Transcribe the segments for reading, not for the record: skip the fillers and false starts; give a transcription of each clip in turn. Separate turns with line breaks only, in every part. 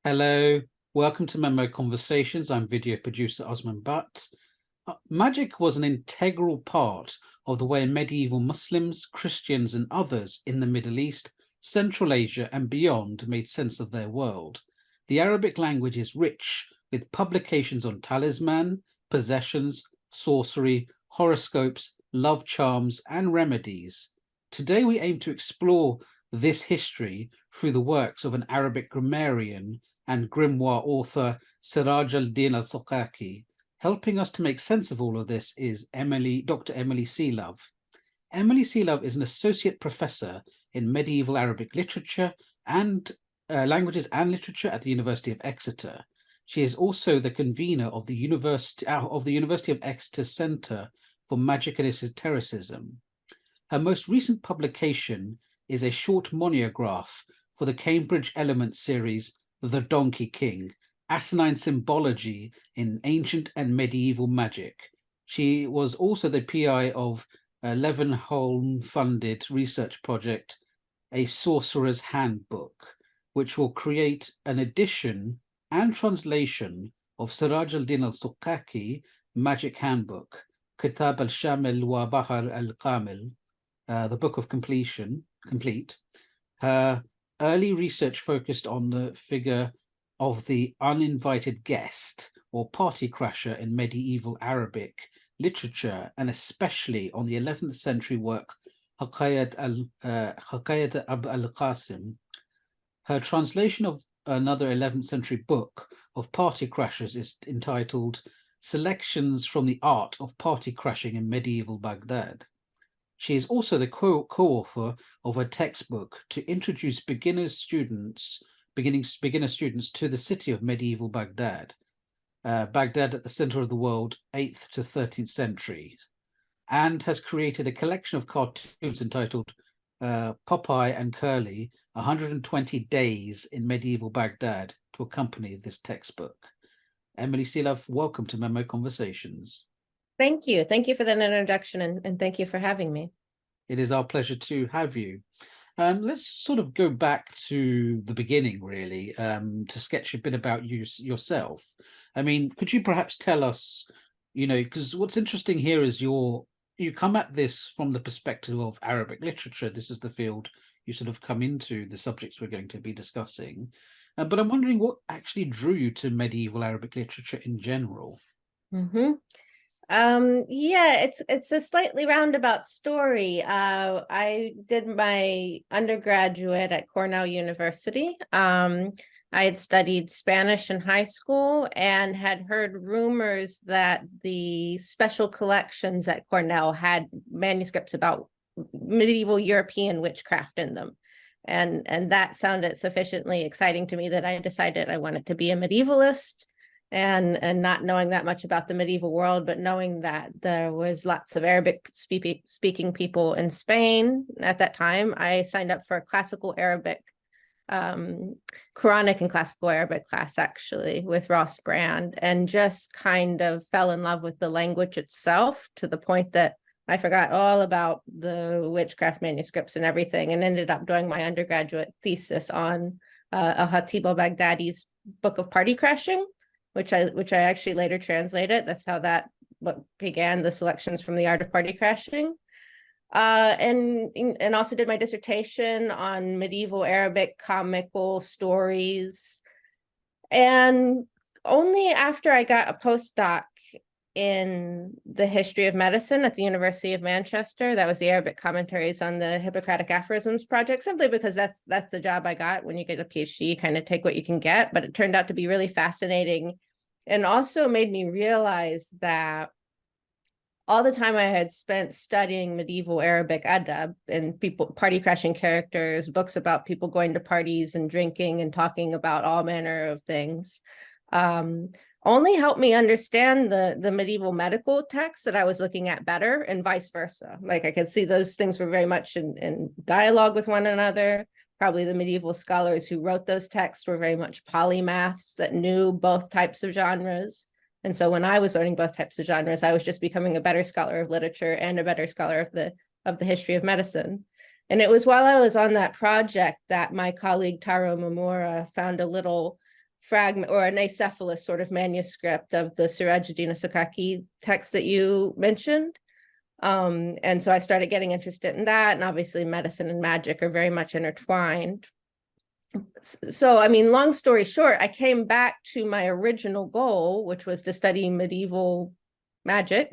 Hello, welcome to MEMO Conversations. I'm video producer Osman Butt. Magic was an integral part of the way medieval Muslims, Christians, and others in the Middle East, Central Asia, and beyond made sense of their world. The Arabic language is rich with publications on talisman, possessions, sorcery, horoscopes, love charms, and remedies. Today, we aim to explore this history through the works of an Arabic grammarian and grimoire author Siraj Al-Din Al-Sakaki. Helping us to make sense of all of this is Dr. Emily Selove. Emily Selove is an associate professor in medieval Arabic literature and languages and literature at the University of Exeter. She is also the convener of the University of Exeter Centre for Magic and Esotericism. Her most recent publication is a short monograph for the Cambridge Elements series, The Donkey King, Asinine Symbology in Ancient and Medieval Magic. She was also the PI of a Levenholm-funded research project, A Sorcerer's Handbook, which will create an edition and translation of Siraj Al-Din Al-Sakaki Magic Handbook, Kitab al-Shamil wa Bahar al-Kamil, the Book of Complete. Her early research focused on the figure of the uninvited guest or party crasher in medieval Arabic literature, and especially on the 11th century work Hikayat Ab al-Qasim. Her translation of another 11th century book of party crashers is entitled Selections from the Art of Party Crashing in Medieval Baghdad. She is also the co-author of a textbook to introduce beginner students to the city of medieval Baghdad, Baghdad at the center of the world, 8th to 13th century, and has created a collection of cartoons entitled Popeye and Curly, 120 Days in Medieval Baghdad to accompany this textbook. Emily Selove, welcome to MEMO Conversations.
Thank you. Thank you for that introduction, and thank you for having me.
It is our pleasure to have you. Let's sort of go back to the beginning, really, to sketch a bit about yourself. I mean, could you perhaps tell us, because what's interesting here is you come at this from the perspective of Arabic literature. This is the field you sort of come into, the subjects we're going to be discussing. But I'm wondering what actually drew you to medieval Arabic literature in general.
Yeah, it's a slightly roundabout story. I did my undergraduate at Cornell University. I had studied Spanish in high school and had heard rumors that the special collections at Cornell had manuscripts about medieval European witchcraft in them. And that sounded sufficiently exciting to me that I decided I wanted to be a medievalist. And not knowing that much about the medieval world, but knowing that there was lots of Arabic speaking people in Spain at that time, I signed up for a classical Arabic, Quranic and classical Arabic class, actually, with Ross Brand, and just kind of fell in love with the language itself to the point that I forgot all about the witchcraft manuscripts and everything, and ended up doing my undergraduate thesis on Al-Khatib al-Baghdadi's Book of Party Crashing, which I actually later translated. That's how what began the selections from the art of party crashing. And also did my dissertation on medieval Arabic comical stories. And only after I got a postdoc in the history of medicine at the University of Manchester, that was the Arabic commentaries on the Hippocratic Aphorisms project, simply because that's the job I got. When you get a PhD, you kind of take what you can get, but it turned out to be really fascinating, and also made me realize that all the time I had spent studying medieval Arabic adab and party crashing characters, books about people going to parties and drinking and talking about all manner of things, only helped me understand the medieval medical texts that I was looking at better, and vice versa. Like, I could see those things were very much in dialogue with one another. Probably the medieval scholars who wrote those texts were very much polymaths that knew both types of genres. And so when I was learning both types of genres, I was just becoming a better scholar of literature and a better scholar of the history of medicine. And it was while I was on that project that my colleague Taro Mamura found a little fragment or an acephalous sort of manuscript of the Siraj Al-Din Al-Sakaki text that you mentioned. And so I started getting interested in that, and obviously medicine and magic are very much intertwined. So, I mean, long story short, I came back to my original goal, which was to study medieval magic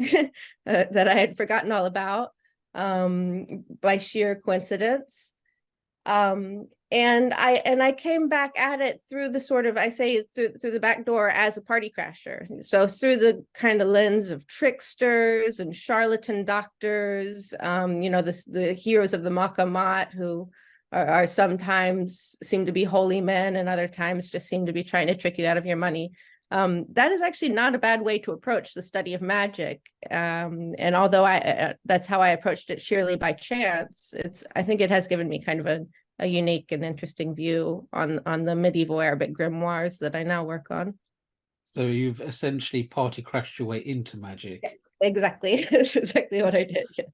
that I had forgotten all about by sheer coincidence. And I came back at it through the sort of, I say through the back door as a party crasher. So through the kind of lens of tricksters and charlatan doctors, you know, the heroes of the Maqamat who are sometimes seem to be holy men and other times just seem to be trying to trick you out of your money. That is actually not a bad way to approach the study of magic. And although that's how I approached it sheerly by chance, I think it has given me kind of a unique and interesting view on the medieval Arabic grimoires that I now work on.
So you've essentially party crashed your way into magic.
Exactly. That's exactly what I did. Yes.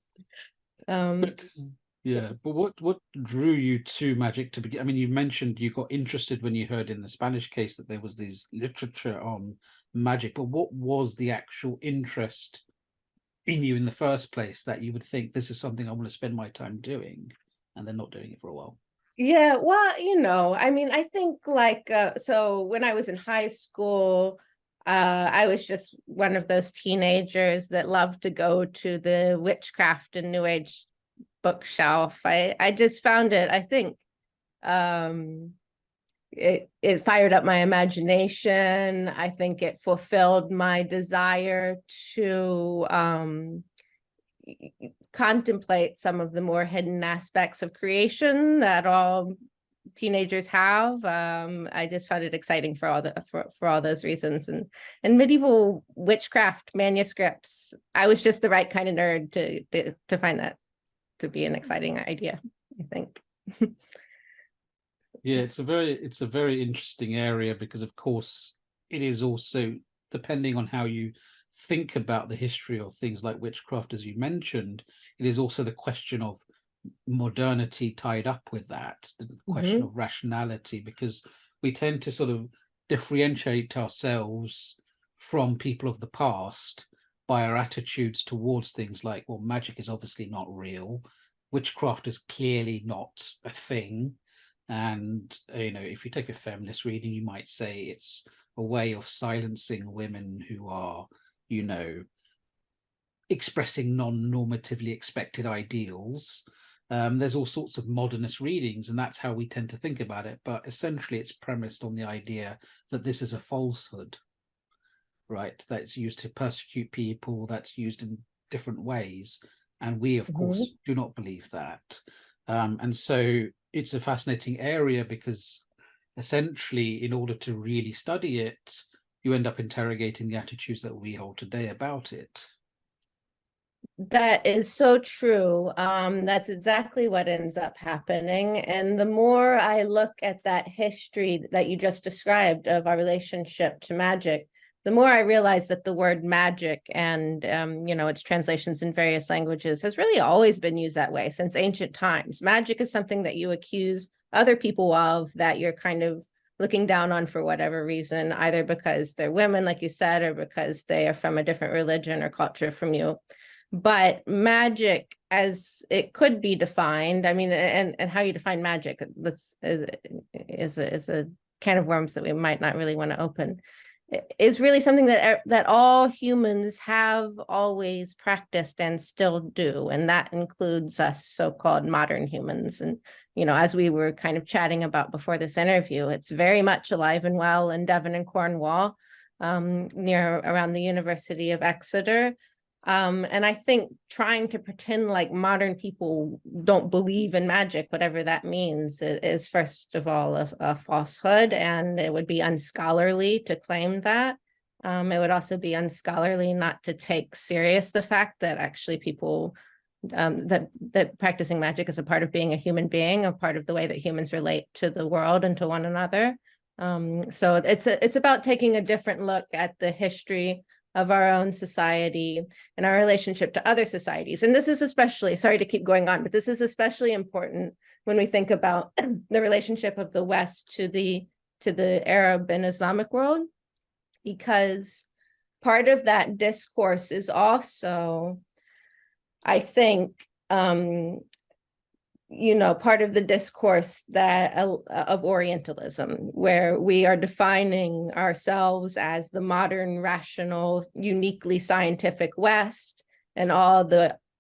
But what drew you to magic to begin? I mean, you mentioned you got interested when you heard in the Spanish case that there was this literature on magic, but what was the actual interest in you in the first place that you would think this is something I want to spend my time doing, and then not doing it for a while?
Yeah, well, you know, I mean, I think like, so when I was in high school, I was just one of those teenagers that loved to go to the witchcraft and New Age bookshelf. I just found it, I think, it fired up my imagination. I think it fulfilled my desire to contemplate some of the more hidden aspects of creation that all teenagers have. I just found it exciting for all those reasons. And medieval witchcraft manuscripts, I was just the right kind of nerd to find that to be an exciting idea, I think.
Yeah, it's a very interesting area because, of course, it is also, depending on how you think about the history of things like witchcraft, as you mentioned, it is also the question of modernity tied up with that, the question of rationality, because we tend to sort of differentiate ourselves from people of the past by our attitudes towards things like, well, magic is obviously not real, witchcraft is clearly not a thing. And, you know, if you take a feminist reading, you might say it's a way of silencing women who are, you know, expressing non-normatively expected ideals. There's all sorts of modernist readings, and that's how we tend to think about it. But essentially, it's premised on the idea that this is a falsehood, right? That's used to persecute people, that's used in different ways. And we, of course, do not believe that. And so it's a fascinating area because essentially, in order to really study it, you end up interrogating the attitudes that we hold today about it.
That is so true. That's exactly what ends up happening. And the more I look at that history that you just described of our relationship to magic, the more I realize that the word magic and, you know, its translations in various languages has really always been used that way since ancient times. Magic is something that you accuse other people of, that you're kind of looking down on for whatever reason, either because they're women, like you said, or because they are from a different religion or culture from you. But magic, as it could be defined, I mean, and how you define magic, is a can of worms that we might not really want to open. Is really something that all humans have always practiced and still do, and that includes us so-called modern humans. And you know, as we were kind of chatting about before this interview, it's very much alive and well in Devon and Cornwall, near around the University of Exeter. And I think trying to pretend like modern people don't believe in magic, whatever that means, is first of all a falsehood, and it would be unscholarly to claim that. It would also be unscholarly not to take serious the fact that actually people, that practicing magic is a part of being a human being, a part of the way that humans relate to the world and to one another. So it's about taking a different look at the history of our own society and our relationship to other societies. And this is especially, sorry to keep going on, but this is especially important when we think about the relationship of the West to the to the Arab and Islamic world, because part of that discourse is also, I think, part of the discourse that of Orientalism, where we are defining ourselves as the modern, rational, uniquely scientific West, and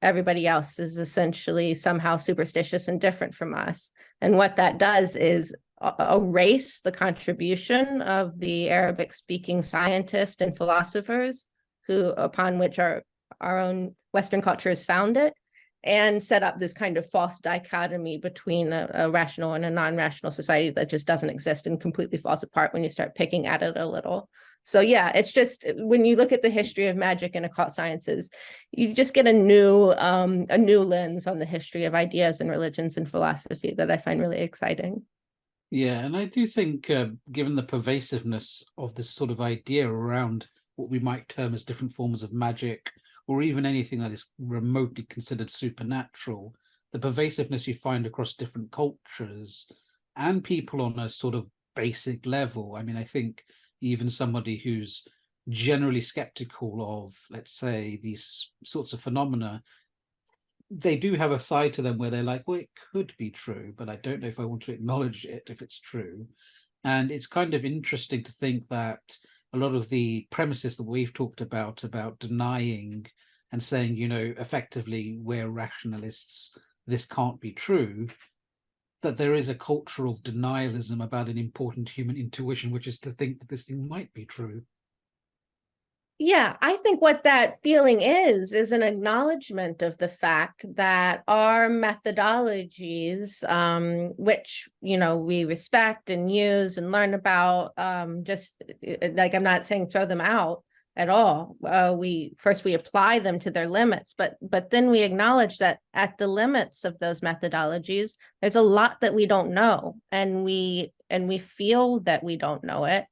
everybody else is essentially somehow superstitious and different from us. And what that does is erase the contribution of the Arabic-speaking scientists and philosophers upon which our own Western culture is founded, and set up this kind of false dichotomy between a rational and a non-rational society that just doesn't exist and completely falls apart when you start picking at it a little. So yeah, it's just, when you look at the history of magic and occult sciences, you just get a new lens on the history of ideas and religions and philosophy that I find really exciting.
Yeah, and I do think, given the pervasiveness of this sort of idea around what we might term as different forms of magic, or even anything that is remotely considered supernatural, the pervasiveness you find across different cultures and people on a sort of basic level. I mean, I think even somebody who's generally skeptical of, let's say, these sorts of phenomena, they do have a side to them where they're like, well, it could be true, but I don't know if I want to acknowledge it if it's true. And it's kind of interesting to think that a lot of the premises that we've talked about denying and saying, effectively, we're rationalists, this can't be true, that there is a culture of denialism about an important human intuition, which is to think that this thing might be true.
Yeah, I think what that feeling is an acknowledgement of the fact that our methodologies, which, we respect and use and learn about, just like, I'm not saying throw them out at all. We apply them to their limits, but then we acknowledge that at the limits of those methodologies, there's a lot that we don't know, and we feel that we don't know it.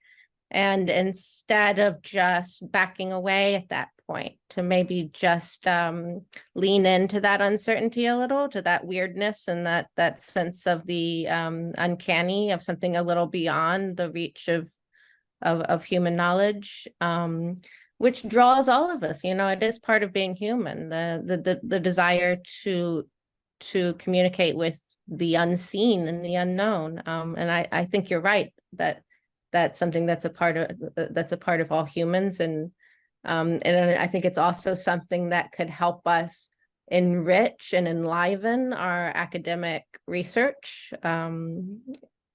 And instead of just backing away at that point, to maybe just lean into that uncertainty a little, to that weirdness and that sense of the uncanny, of something a little beyond the reach of human knowledge, which draws all of us. It is part of being human, the desire to communicate with the unseen and the unknown. And I think you're right that that's something that's a part of all humans, and I think it's also something that could help us enrich and enliven our academic research,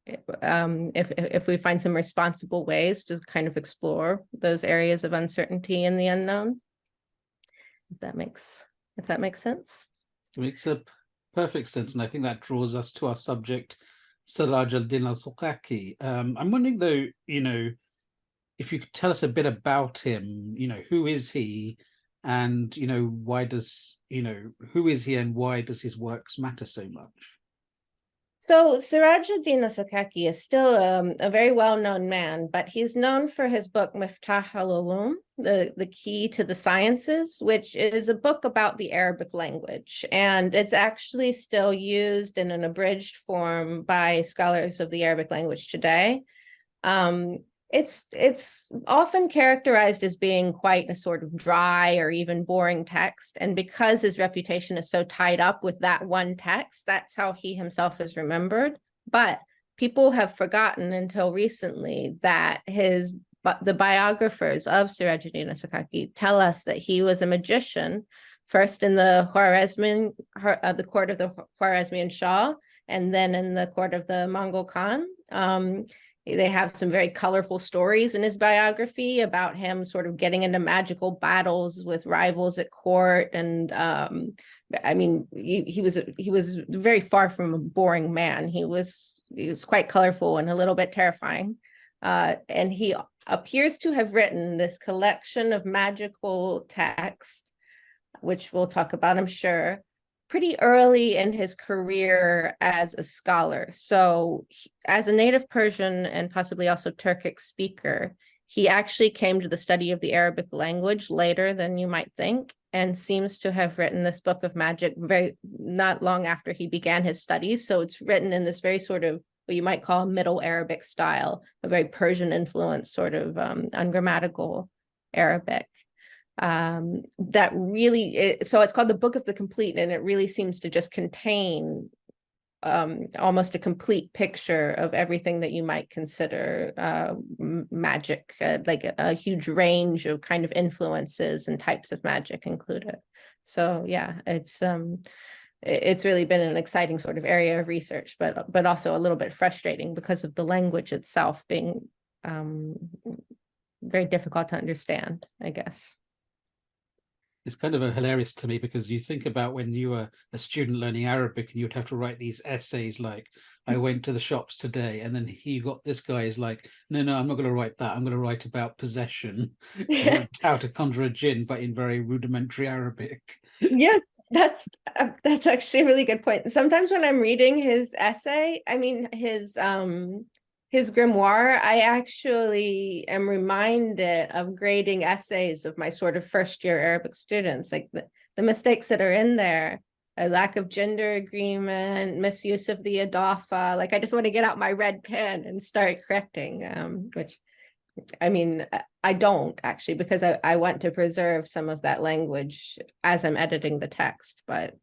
if we find some responsible ways to kind of explore those areas of uncertainty and the unknown. If that makes sense.
It makes a perfect sense, and I think that draws us to our subject, Siraj Al-Din Al-Sakaki. I'm wondering, though, if you could tell us a bit about him. Who is he, and why does who is he, and why does his works matter so much?
So Siraj Al-Din Al-Sakaki is still a very well-known man, but he's known for his book Miftah al-Ulum, the Key to the Sciences, which is a book about the Arabic language. And it's actually still used in an abridged form by scholars of the Arabic language today. It's often characterized as being quite a sort of dry or even boring text. And because his reputation is so tied up with that one text, that's how he himself is remembered. But people have forgotten until recently that the biographers of Siraj Al-Din Al-Sakaki tell us that he was a magician, first in the the court of the Khwarezmian Shah, and then in the court of the Mongol Khan. They have some very colorful stories in his biography about him sort of getting into magical battles with rivals at court. And I mean, he was very far from a boring man. He was quite colorful and a little bit terrifying. And he appears to have written this collection of magical texts, which we'll talk about, I'm sure, pretty early in his career as a scholar. So as a native Persian and possibly also Turkic speaker, he actually came to the study of the Arabic language later than you might think, and seems to have written this book of magic not long after he began his studies. So it's written in this very sort of what you might call a Middle Arabic style, a very Persian influence sort of ungrammatical Arabic. That really, so it's called the Book of the Complete, and it really seems to just contain almost a complete picture of everything that you might consider magic, like a huge range of kind of influences and types of magic included. So yeah, it's really been an exciting sort of area of research, but also a little bit frustrating because of the language itself being very difficult to understand, I guess.
It's kind of hilarious to me, because you think about when you were a student learning Arabic and you'd have to write these essays like, I went to the shops today, and then you got this guy is like, no, I'm not going to write that. I'm going to write about possession, how to conjure a jinn, but in very rudimentary Arabic.
Yeah, that's actually a really good point. Sometimes when I'm reading his essay, I mean his grimoire, I actually am reminded of grading essays of my sort of first year Arabic students, like the mistakes that are in there, a lack of gender agreement, misuse of the idafa. Like I just want to get out my red pen and start correcting, which I mean, I don't actually, because I want to preserve some of that language as I'm editing the text. But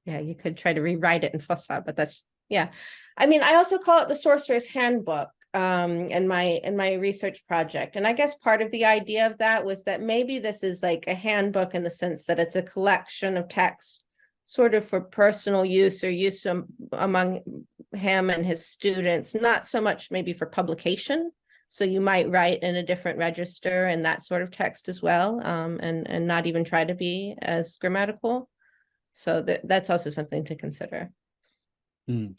yeah, you could try to rewrite it in Fusha, but that's, yeah. I mean, I also call it the Sorcerer's Handbook in my research project. And I guess part of the idea of that was that maybe this is like a handbook in the sense that it's a collection of texts sort of for personal use or use among him and his students, not so much maybe for publication. So you might write in a different register and that sort of text as well, and not even try to be as grammatical. So that's also something to consider.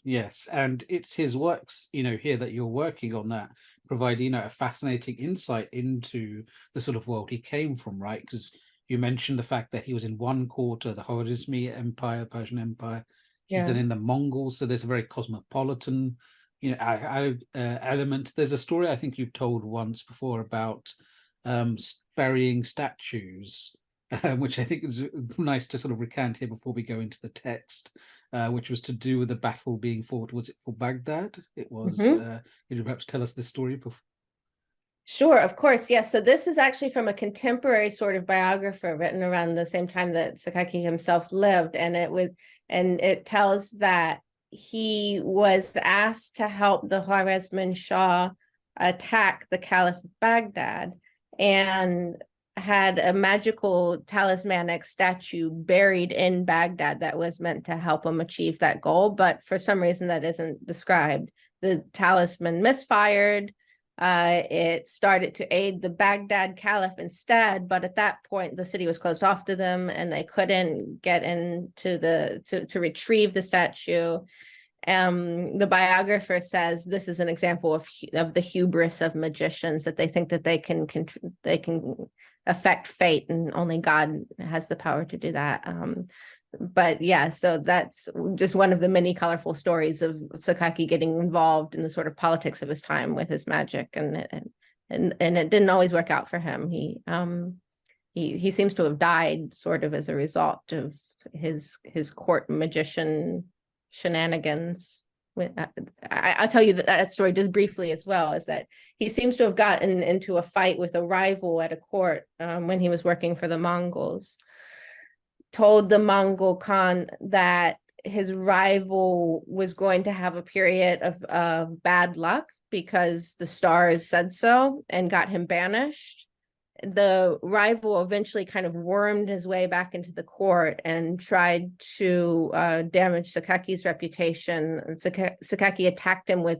Yes, and it's his works, here that you're working on that provide, a fascinating insight into the sort of world he came from, right? Because you mentioned the fact that he was in one quarter, the Khwarezmian Empire, Persian Empire. He's
Yeah.
then in the Mongols, so there's a very cosmopolitan, element. There's a story I think you've told once before about burying statues, which I think is nice to sort of recount here before we go into the text, which was to do with the battle being fought. Was it for Baghdad? It was. Could you perhaps tell us this story before?
Sure, of course. Yes. So this is actually from a contemporary sort of biographer written around the same time that Sakaki himself lived. And it tells that he was asked to help the Khwarezmian Shah attack the Caliph of Baghdad, and had a magical talismanic statue buried in Baghdad that was meant to help him achieve that goal. But for some reason that isn't described. The talisman misfired. It started to aid the Baghdad Caliph instead, but at that point the city was closed off to them and they couldn't get into to retrieve the statue. The biographer says this is an example of the hubris of magicians, that they think that they can affect fate and only God has the power to do that. But yeah, so that's just one of the many colorful stories of Sakaki getting involved in the sort of politics of his time with his magic, and it didn't always work out for him. He seems to have died sort of as a result of his court magician shenanigans. I'll tell you that story just briefly as well, is that he seems to have gotten into a fight with a rival at a court when he was working for the Mongols. Told the Mongol Khan that his rival was going to have a period of bad luck because the stars said so, and got him banished. The rival eventually kind of wormed his way back into the court and tried to damage Sakaki's reputation. And Sakaki attacked him with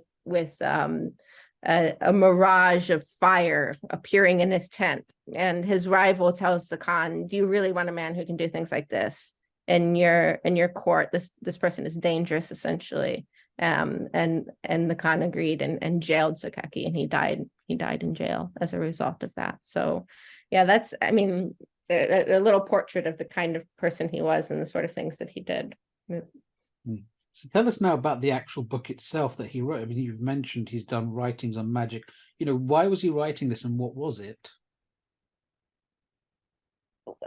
a mirage of fire appearing in his tent. And his rival tells the Khan, do you really want a man who can do things like this in your court? This person is dangerous, essentially. And the Khan agreed and jailed Sakaki, and he died in jail as a result of that. So yeah, that's, I mean, a little portrait of the kind of person he was and the sort of things that he did.
So tell us now about the actual book itself that he wrote. I mean, you've mentioned he's done writings on magic. Why was he writing this, and what was it?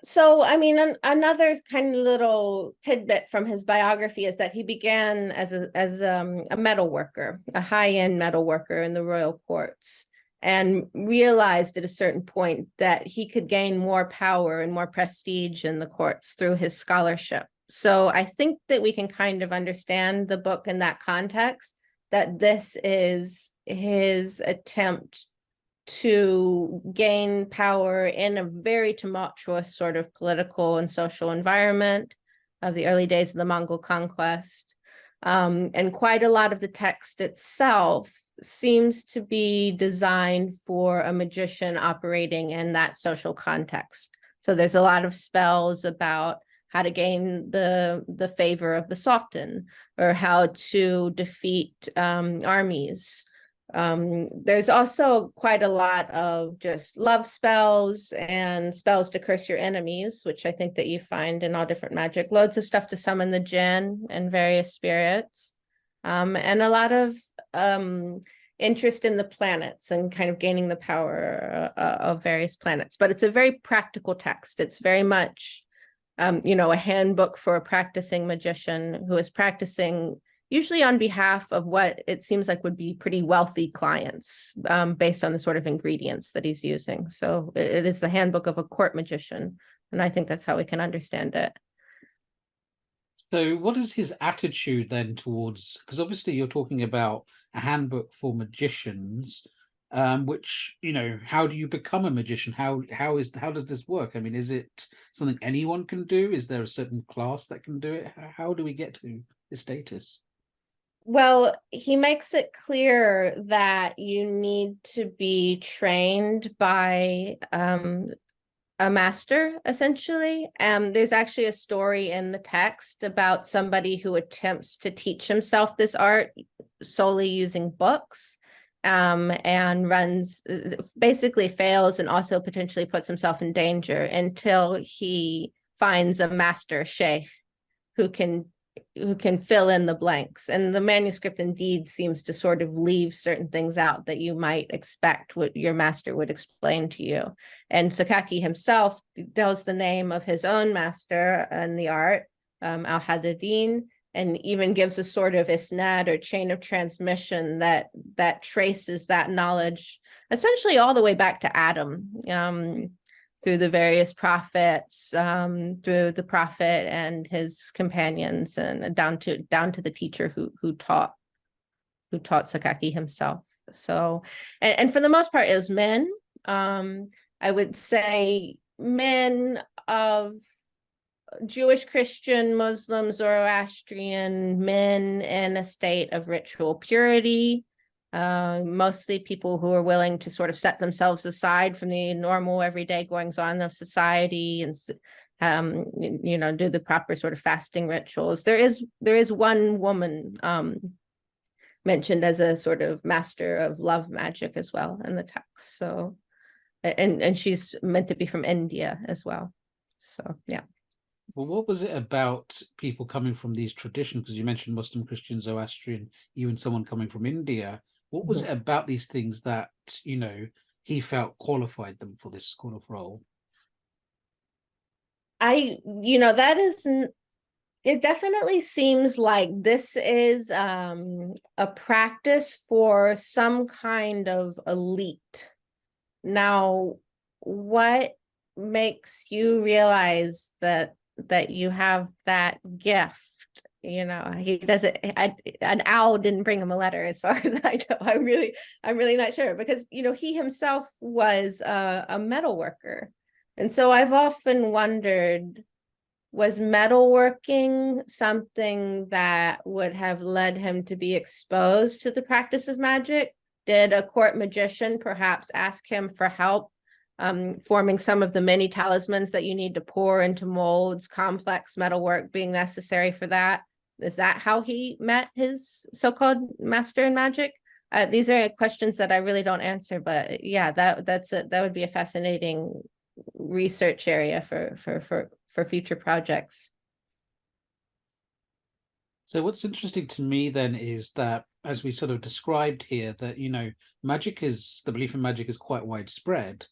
So, I mean, another kind of little tidbit from his biography is that he began as a metal worker, a high-end metal worker in the royal courts, and realized at a certain point that he could gain more power and more prestige in the courts through his scholarship. So I think that we can kind of understand the book in that context, that this is his attempt to gain power in a very tumultuous sort of political and social environment of the early days of the Mongol conquest. And quite a lot of the text itself seems to be designed for a magician operating in that social context. So there's a lot of spells about how to gain the favor of the Sultan, or how to defeat armies. There's also quite a lot of just love spells and spells to curse your enemies, which I think that you find in all different magic. Loads of stuff to summon the jinn and various spirits, and a lot of interest in the planets and kind of gaining the power of various planets. But it's a very practical text. It's very much, a handbook for a practicing magician who is practicing usually on behalf of what it seems like would be pretty wealthy clients, based on the sort of ingredients that he's using. So it is the handbook of a court magician. And I think that's how we can understand it.
So what is his attitude then towards, because obviously you're talking about a handbook for magicians, which, how do you become a magician? How does this work? I mean, is it something anyone can do? Is there a certain class that can do it? How do we get to this status?
Well, he makes it clear that you need to be trained by a master, essentially. There's actually a story in the text about somebody who attempts to teach himself this art solely using books, and basically fails, and also potentially puts himself in danger until he finds a master sheikh who can fill in the blanks. And the manuscript indeed seems to sort of leave certain things out that you might expect what your master would explain to you. And Sakaki himself tells the name of his own master in the art, Al-Haddadin, and even gives a sort of isnad or chain of transmission that traces that knowledge essentially all the way back to Adam, through the various prophets, through the prophet and his companions, and down to the teacher who taught Sakaki himself. So, and for the most part, it was men. I would say men of Jewish, Christian, Muslim, Zoroastrian, men in a state of ritual purity, mostly people who are willing to sort of set themselves aside from the normal everyday goings on of society, and do the proper sort of fasting rituals. There is one woman mentioned as a sort of master of love magic as well in the text. So, and she's meant to be from India as well. So yeah.
Well, what was it about people coming from these traditions? Because you mentioned Muslim, Christian, Zoroastrian, even someone coming from India. What was it about these things that, he felt qualified them for this kind of role?
That isn't, it definitely seems like this is a practice for some kind of elite. Now, what makes you realize that you have that gift? He doesn't. An owl didn't bring him a letter, as far as I know. I'm really not sure, because he himself was a metal worker, and so I've often wondered, was metalworking something that would have led him to be exposed to the practice of magic? Did a court magician perhaps ask him for help forming some of the many talismans that you need to pour into molds, complex metalwork being necessary for that? Is that how he met his so-called master in magic? These are questions that I really don't answer, but yeah, that would be a fascinating research area for future projects.
So what's interesting to me then is that, as we sort of described here, that, the belief in magic is quite widespread.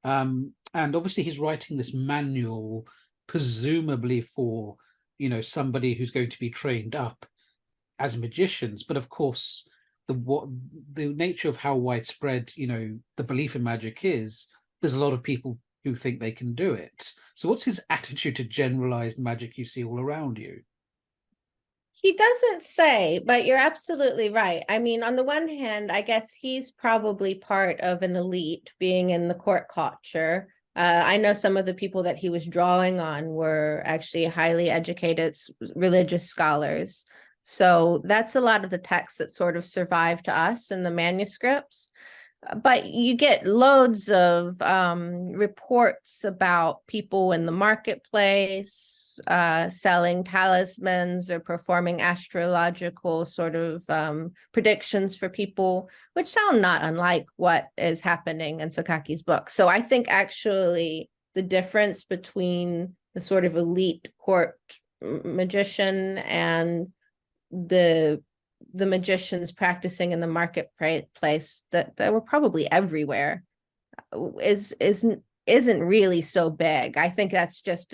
And obviously he's writing this manual, presumably for, somebody who's going to be trained up as magicians. But of course, the nature of how widespread, the belief in magic is, there's a lot of people who think they can do it. So what's his attitude to generalized magic you see all around you?
He doesn't say, but you're absolutely right. I mean, on the one hand, I guess he's probably part of an elite being in the court culture. I know some of the people that he was drawing on were actually highly educated religious scholars. So that's a lot of the texts that sort of survive to us in the manuscripts. But you get loads of reports about people in the marketplace selling talismans or performing astrological sort of predictions for people, which sound not unlike what is happening in Sakaki's book. So I think actually the difference between the sort of elite court magician and the magicians practicing in the marketplace that were probably everywhere isn't really so big. I think that's just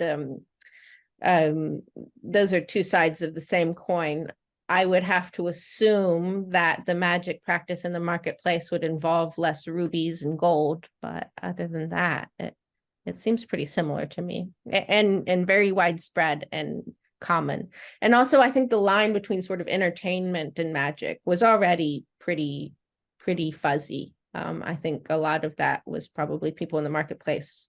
those are two sides of the same coin. I would have to assume that the magic practice in the marketplace would involve less rubies and gold, but other than that, it seems pretty similar to me, and very widespread and common. And also, I think the line between sort of entertainment and magic was already pretty fuzzy. I think a lot of that was probably people in the marketplace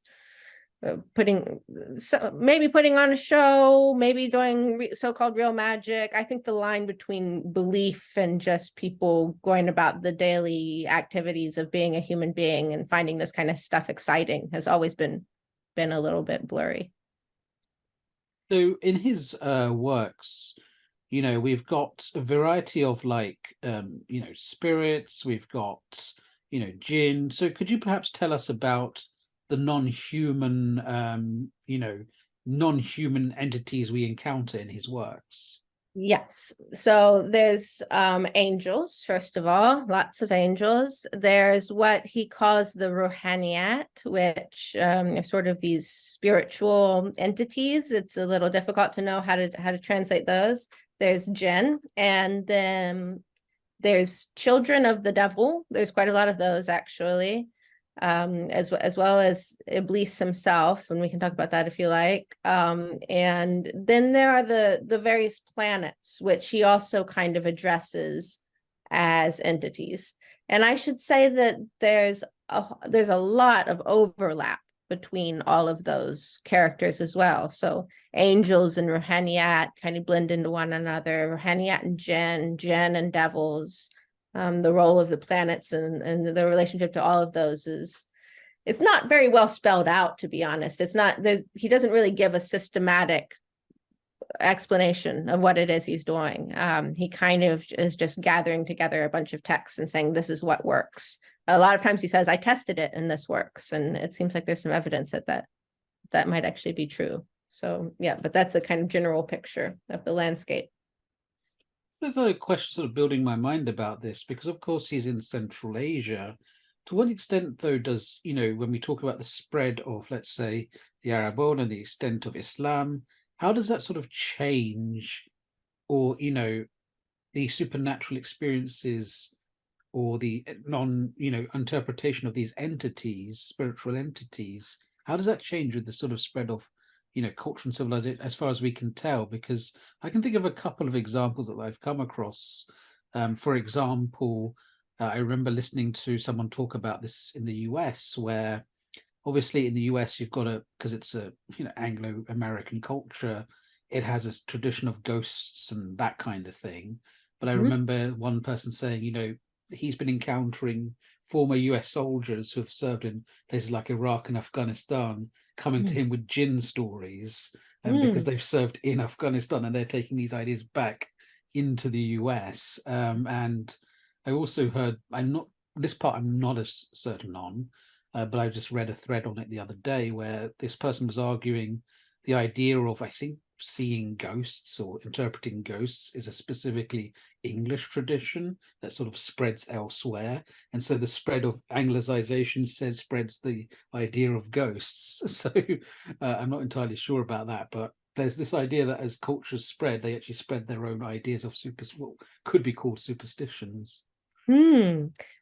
maybe putting on a show, maybe doing so-called real magic. I think the line between belief and just people going about the daily activities of being a human being and finding this kind of stuff exciting has always been a little bit blurry.
So in his works, we've got a variety of spirits, we've got, jinn. So could you perhaps tell us about the non-human entities we encounter in his works?
Yes. So there's angels, first of all, lots of angels. There's what he calls the Ruhaniyat, which are sort of these spiritual entities. It's a little difficult to know how to translate those. There's jinn, and then there's children of the devil. There's quite a lot of those, actually. As well as Iblis himself, and we can talk about that if you like. And then there are the various planets, which he also kind of addresses as entities. And I should say that there's a lot of overlap between all of those characters as well. So angels and Ruhaniyat kind of blend into one another. Ruhaniyat and jinn and devils. The role of the planets and the relationship to all of those it's not very well spelled out, to be honest. He doesn't really give a systematic explanation of what it is he's doing. He kind of is just gathering together a bunch of texts and saying, this is what works. A lot of times he says, I tested it and this works. And it seems like there's some evidence that might actually be true. So yeah, but that's a kind of general picture of the landscape.
There's a question sort of building my mind about this, because of course he's in Central Asia. To what extent, though, does, when we talk about the spread of, let's say, the Arab world and the extent of Islam, how does that sort of change, or, the supernatural experiences or the interpretation of these entities, spiritual entities, how does that change with the sort of spread of culture and civilization, as far as we can tell? Because I can think of a couple of examples that I've come across. For example, I remember listening to someone talk about this in the US, where obviously in the US you've got because it's a Anglo-American culture, it has a tradition of ghosts and that kind of thing. But I remember one person saying, he's been encountering former US soldiers who have served in places like Iraq and Afghanistan coming to him with jinn stories, because they've served in Afghanistan and they're taking these ideas back into the US. And I also heard, I'm not as certain on, but I just read a thread on it the other day where this person was arguing the idea of, I think, seeing ghosts or interpreting ghosts is a specifically English tradition that sort of spreads elsewhere. And so the spread of Anglicization spreads the idea of ghosts. So I'm not entirely sure about that, but there's this idea that as cultures spread, they actually spread their own ideas of what could be called superstitions.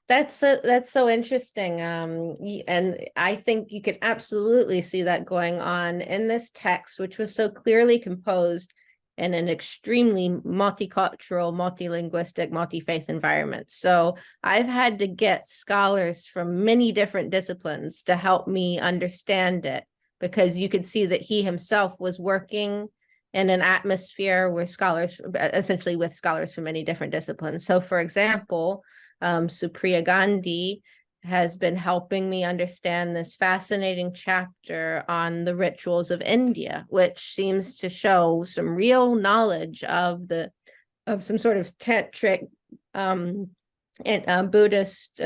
That's so interesting. And I think you can absolutely see that going on in this text, which was so clearly composed in an extremely multicultural, multilinguistic, multi-faith environment. So I've had to get scholars from many different disciplines to help me understand it, because you could see that he himself was working in an atmosphere where essentially with scholars from many different disciplines. So for example, Supriya Gandhi has been helping me understand this fascinating chapter on the rituals of India, which seems to show some real knowledge of some sort of tantric and Buddhist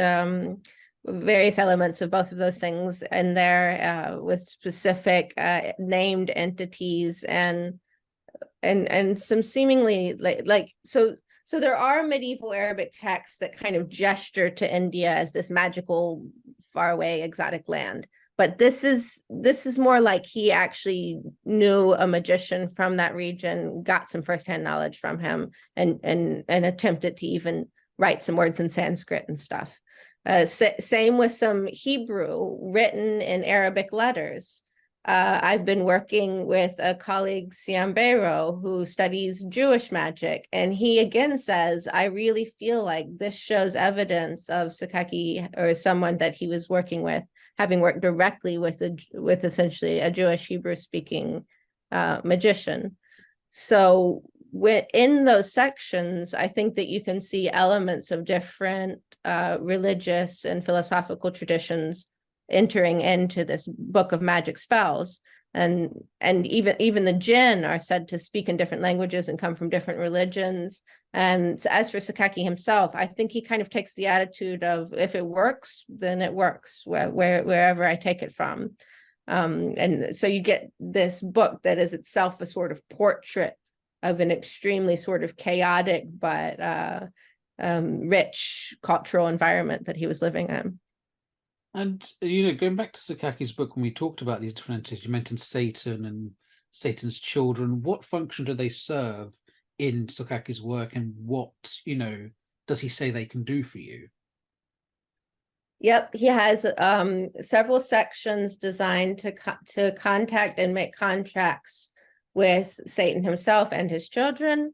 various elements of both of those things in there, with specific named entities and some seemingly so there are medieval Arabic texts that kind of gesture to India as this magical, faraway, exotic land. But this is more like he actually knew a magician from that region, got some firsthand knowledge from him, and attempted to even write some words in Sanskrit and stuff. Same with some Hebrew written in Arabic letters. I've been working with a colleague, Siambero, who studies Jewish magic, and he again says, I really feel like this shows evidence of Sakaki, or someone that he was working with, having worked directly with essentially a Jewish Hebrew-speaking magician. So in those sections, I think that you can see elements of different religious and philosophical traditions entering into this book of magic spells, and even the jinn are said to speak in different languages and come from different religions. And as for Sakaki himself, I think he kind of takes the attitude of, if it works, then it works wherever I take it from. And so you get this book that is itself a sort of portrait of an extremely sort of chaotic but rich cultural environment that he was living in.
And, going back to Sakaki's book, when we talked about these different entities, you mentioned Satan and Satan's children. What function do they serve in Sakaki's work, and what, does he say they can do for you?
Yep, he has several sections designed to contact and make contracts with Satan himself and his children.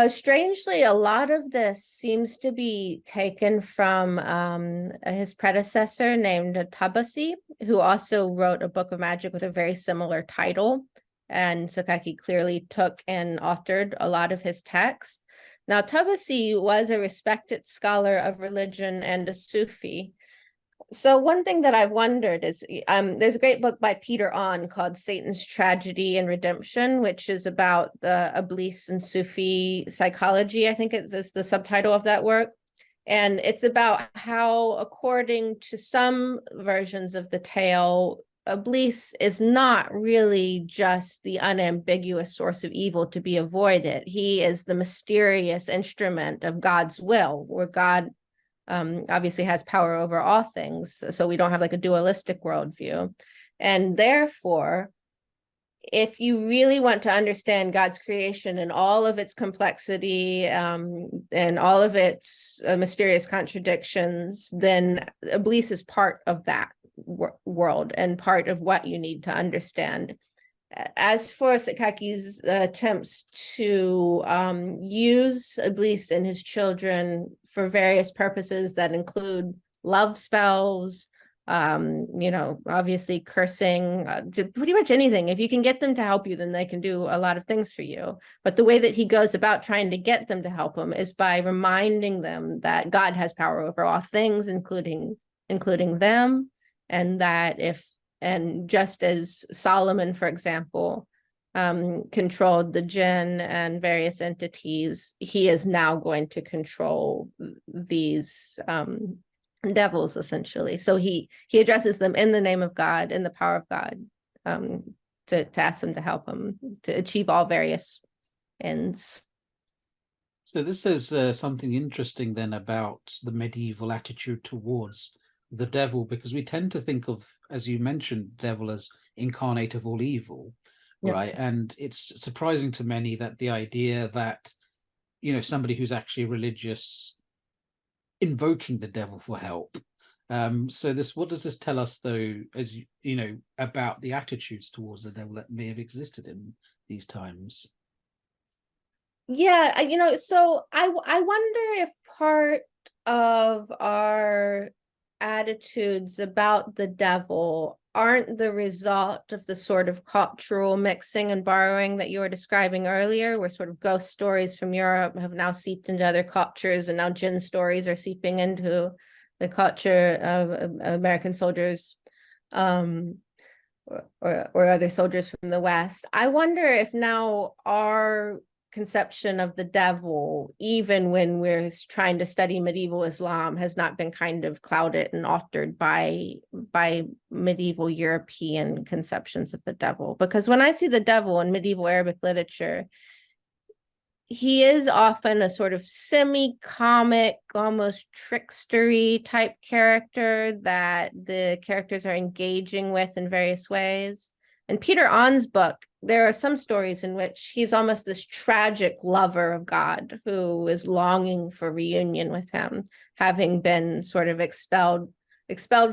Strangely, a lot of this seems to be taken from his predecessor named Tabasi, who also wrote a book of magic with a very similar title. And Sakaki clearly took and authored a lot of his text. Now, Tabasi was a respected scholar of religion and a Sufi. So one thing that I've wondered is, there's a great book by Peter On called Satan's Tragedy and Redemption, which is about the Iblis and Sufi psychology. I think it's the subtitle of that work. And it's about how, according to some versions of the tale, Iblis is not really just the unambiguous source of evil to be avoided. He is the mysterious instrument of God's will, where God obviously has power over all things. So we don't have like a dualistic worldview. And therefore, if you really want to understand God's creation and all of its complexity and all of its mysterious contradictions, then Iblis is part of that world and part of what you need to understand. As for Sakaki's attempts to use Iblis and his children for various purposes that include love spells, obviously cursing, pretty much anything. If you can get them to help you, then they can do a lot of things for you. But the way that he goes about trying to get them to help him is by reminding them that God has power over all things, including them, and that and just as Solomon, for example, controlled the jinn and various entities, he is now going to control these devils, essentially. So he addresses them in the name of God, in the power of God, to ask them to help him to achieve all various ends.
So this says something interesting then about the medieval attitude towards the devil, because we tend to think of, as you mentioned, devil as incarnate of all evil, right? And it's surprising to many that the idea that, you know, somebody who's actually religious invoking the devil for help. So this, what does this tell us, though, as you know, about the attitudes towards the devil that may have existed in these times?
Yeah, so I wonder if part of our attitudes about the devil aren't the result of the sort of cultural mixing and borrowing that you were describing earlier, where sort of ghost stories from Europe have now seeped into other cultures, and now Jinn stories are seeping into the culture of American soldiers, or other soldiers from the West. I wonder if now our conception of the devil, even when we're trying to study medieval Islam, has not been kind of clouded and altered by medieval European conceptions of the devil. Because when I see the devil in medieval Arabic literature, he is often a sort of semi-comic, almost trickstery type character that the characters are engaging with in various ways. In Peter On's book, there are some stories in which he's almost this tragic lover of God who is longing for reunion with him, having been sort of expelled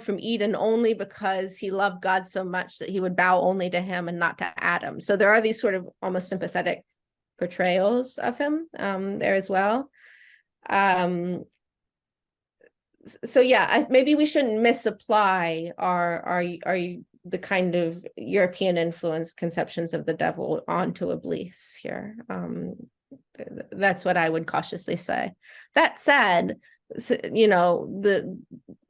from Eden only because he loved God so much that he would bow only to him and not to Adam. So there are these sort of almost sympathetic portrayals of him there as well. So yeah, maybe we shouldn't misapply our the kind of European influence conceptions of the devil onto Iblis here. That's what I would cautiously say. That said, the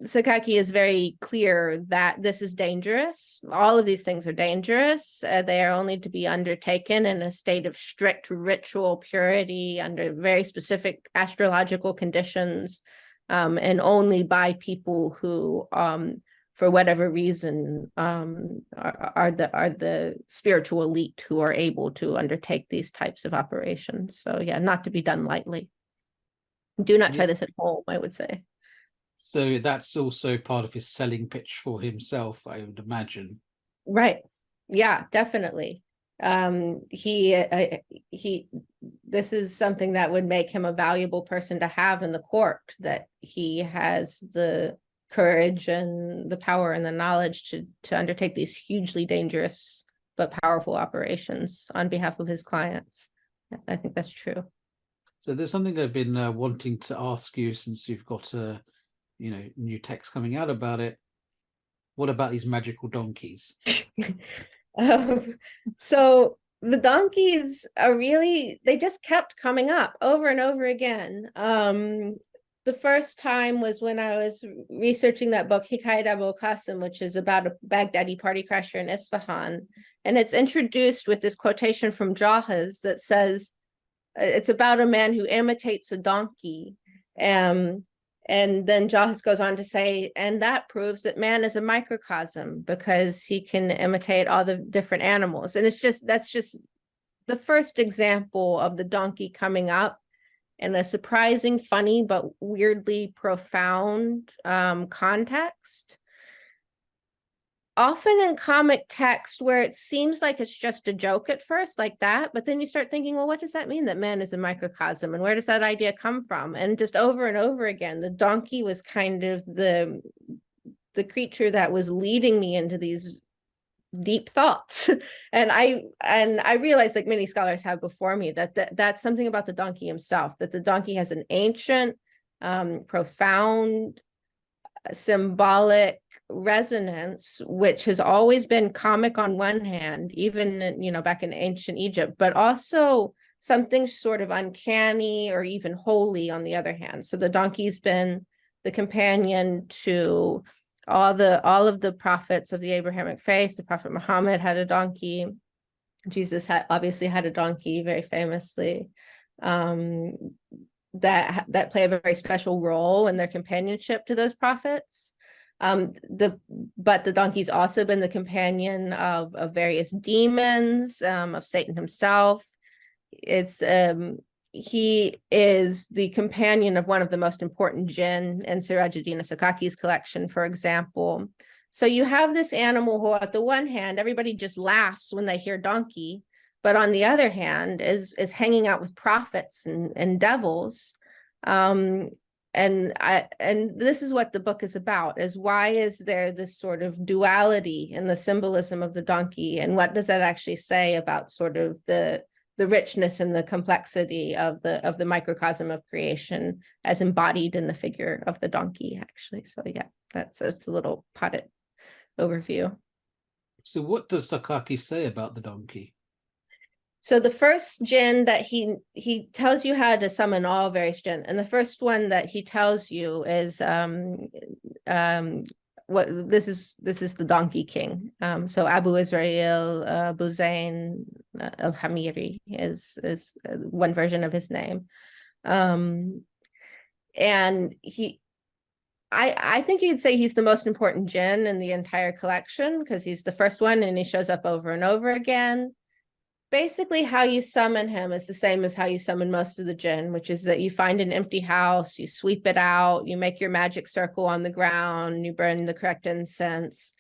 Sakaki is very clear that this is dangerous. All of these things are dangerous. They are only to be undertaken in a state of strict ritual purity under very specific astrological conditions, and only by people who, for whatever reason, are the spiritual elite who are able to undertake these types of operations. So yeah, not to be done lightly. Do not try this at home, I would say.
So that's also part of his selling pitch for himself, I would imagine.
Right. Yeah, definitely. This is something that would make him a valuable person to have in the court, that he has the courage and the power and the knowledge to undertake these hugely dangerous but powerful operations on behalf of his clients. I think that's true.
So there's something I've been wanting to ask you, since you've got new text coming out about it. What about these magical donkeys?
So the donkeys are really, they just kept coming up over and over again. The first time was when I was researching that book, Hikayat Abu Qasim, which is about a Baghdadi party crasher in Isfahan. And it's introduced with this quotation from Jahiz that says, it's about a man who imitates a donkey. And then Jahiz goes on to say, and that proves that man is a microcosm because he can imitate all the different animals. And that's just the first example of the donkey coming up in a surprising, funny, but weirdly profound context. Often in comic text where it seems like it's just a joke at first, like that, but then you start thinking, well, what does that mean, that man is a microcosm, and where does that idea come from? And just over and over again, the donkey was kind of the creature that was leading me into these deep thoughts. And I realized, like many scholars have before me, that's something about the donkey himself, that the donkey has an ancient, profound, symbolic resonance, which has always been comic on one hand, even back in ancient Egypt, but also something sort of uncanny or even holy on the other hand. So the donkey's been the companion to all of the prophets of the Abrahamic faith. The Prophet Muhammad had a donkey. Jesus obviously had a donkey, very famously. That play a very special role in their companionship to those prophets. But the donkey's also been the companion of various demons, of Satan himself. He is the companion of one of the most important jinn in Siraj Al-Din Al-Sakaki's collection, for example. So you have this animal who, at the one hand, everybody just laughs when they hear donkey, but on the other hand, is hanging out with prophets and devils. And this is what the book is about, is why is there this sort of duality in the symbolism of the donkey, and what does that actually say about sort of the richness and the complexity of the microcosm of creation as embodied in the figure of the donkey, actually. So yeah, that's a little potted overview.
So what does Sakaki say about the donkey?
So the first jinn that he tells you how to summon all various jinn, and the first one that he tells you is what this is the Donkey King. So Abu Israel Buzain al-Hamiri is one version of his name. And I think you could say he's the most important jinn in the entire collection, because he's the first one and he shows up over and over again. Basically, how you summon him is the same as how you summon most of the jinn, which is that you find an empty house, you sweep it out, you make your magic circle on the ground, you burn the correct incense,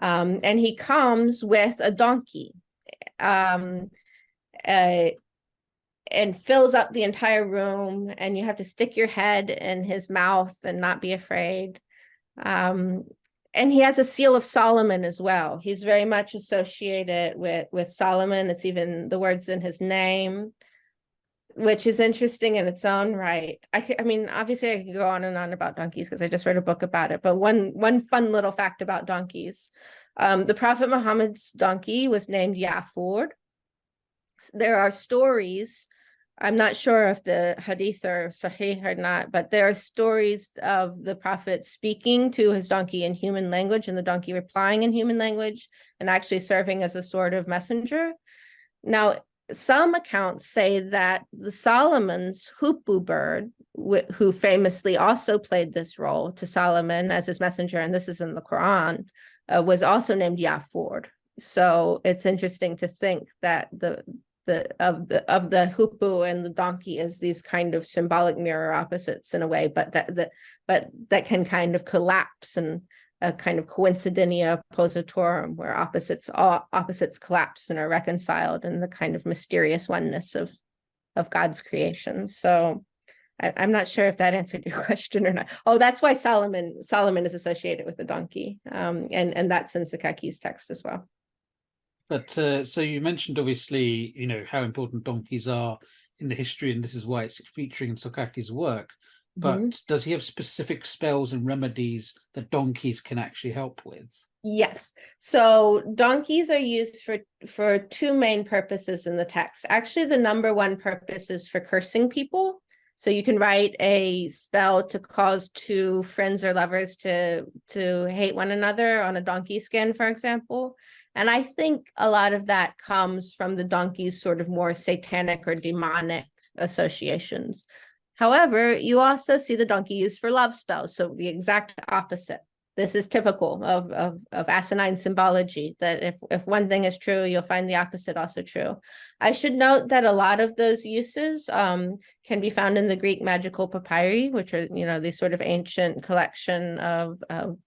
and he comes with a donkey, and fills up the entire room, and you have to stick your head in his mouth and not be afraid. And he has a seal of Solomon as well. He's very much associated with Solomon. It's even the words in his name, which is interesting in its own right. I mean, obviously I could go on and on about donkeys because I just read a book about it, but one fun little fact about donkeys. The Prophet Muhammad's donkey was named Yafur. There are stories, I'm not sure if the hadith are sahih or not, but there are stories of the Prophet speaking to his donkey in human language and the donkey replying in human language and actually serving as a sort of messenger. Now, some accounts say that the Solomon's hoopoe bird, who famously also played this role to Solomon as his messenger, and this is in the Quran, was also named Yafur. So it's interesting to think that the hoopoe and the donkey is these kind of symbolic mirror opposites in a way, but that can kind of collapse, and a kind of coincidentia oppositorum, where opposites collapse and are reconciled in the kind of mysterious oneness of God's creation. So I'm not sure if that answered your question or not. Oh, that's why Solomon is associated with the donkey, and that's in Sakaki's text as well.
But so you mentioned, obviously, how important donkeys are in the history, and this is why it's featuring in Sakaki's work. But does he have specific spells and remedies that donkeys can actually help with?
Yes. So donkeys are used for two main purposes in the text. Actually, the number one purpose is for cursing people. So you can write a spell to cause two friends or lovers to hate one another on a donkey skin, for example. And I think a lot of that comes from the donkey's sort of more satanic or demonic associations. However, you also see the donkey used for love spells, so the exact opposite. This is typical of asinine symbology, that if one thing is true, you'll find the opposite also true. I should note that a lot of those uses can be found in the Greek magical papyri, which are, these sort of ancient collection of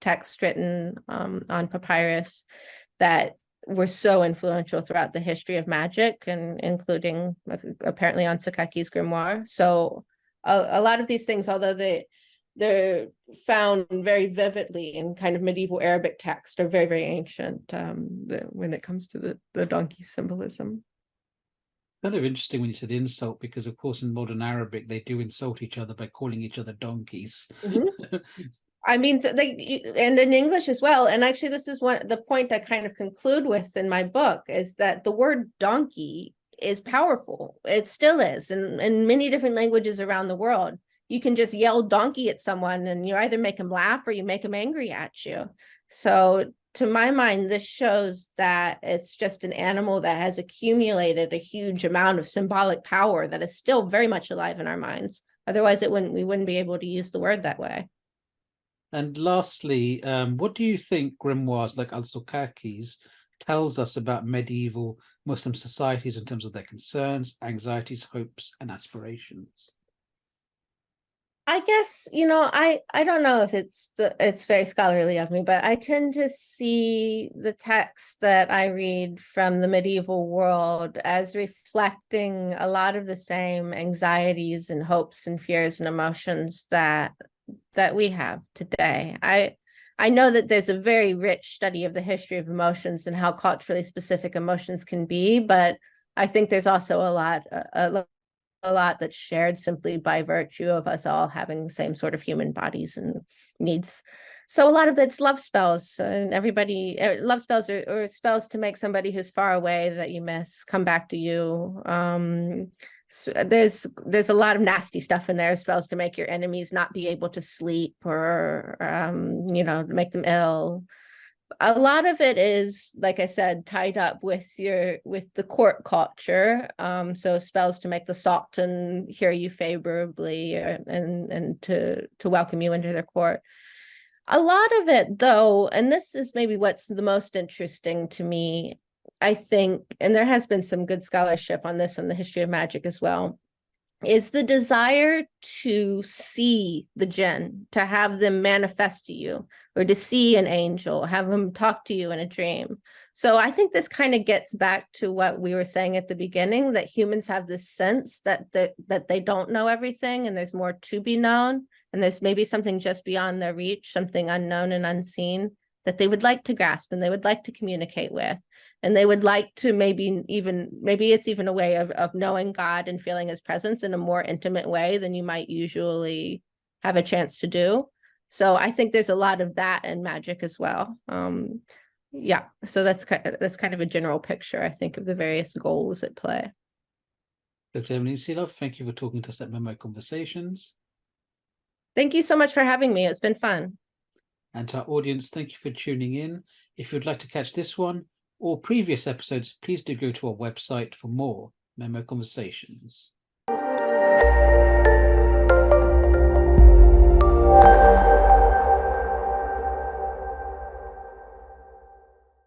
texts written on papyrus that were so influential throughout the history of magic, and including apparently on Sakaki's grimoire. So a lot of these things, although they're found very vividly in kind of medieval Arabic text, are very, very ancient when it comes to the donkey symbolism.
Kind of interesting when you said insult, because of course in modern Arabic they do insult each other by calling each other donkeys.
I mean, and in English as well. And actually, this is the point I kind of conclude with in my book, is that the word donkey is powerful. It still is. And in many different languages around the world, you can just yell donkey at someone and you either make them laugh or you make them angry at you. So to my mind, this shows that it's just an animal that has accumulated a huge amount of symbolic power that is still very much alive in our minds. Otherwise, we wouldn't be able to use the word that way.
And lastly, what do you think grimoires like Al-Sakaki's tells us about medieval Muslim societies in terms of their concerns, anxieties, hopes, and aspirations?
I guess, I don't know if it's very scholarly of me, but I tend to see the texts that I read from the medieval world as reflecting a lot of the same anxieties and hopes and fears and emotions that we have today. I know that there's a very rich study of the history of emotions and how culturally specific emotions can be, but I think there's also a lot that's shared simply by virtue of us all having the same sort of human bodies and needs. So a lot of it's love spells, and everybody love spells or spells to make somebody who's far away that you miss come back to you. So there's a lot of nasty stuff in there, spells to make your enemies not be able to sleep or make them ill. A lot of it is, like I said, tied up with the court culture. So spells to make the sultan hear you favorably and to welcome you into their court. A lot of it, though, and this is maybe what's the most interesting to me, I think, and there has been some good scholarship on this in the history of magic as well, is the desire to see the jinn, to have them manifest to you, or to see an angel, have them talk to you in a dream. So I think this kind of gets back to what we were saying at the beginning, that humans have this sense that they don't know everything and there's more to be known, and there's maybe something just beyond their reach, something unknown and unseen that they would like to grasp and they would like to communicate with. And they would like to maybe it's even a way of knowing God and feeling his presence in a more intimate way than you might usually have a chance to do. So I think there's a lot of that in magic as well. Yeah, so that's kind of a general picture, I think, of the various goals at play.
Dr. Emily Selove, thank you for talking to us at MEMO Conversations.
Thank you so much for having me. It's been fun.
And to our audience, thank you for tuning in. If you'd like to catch this one or previous episodes, please do go to our website for more MEMO Conversations.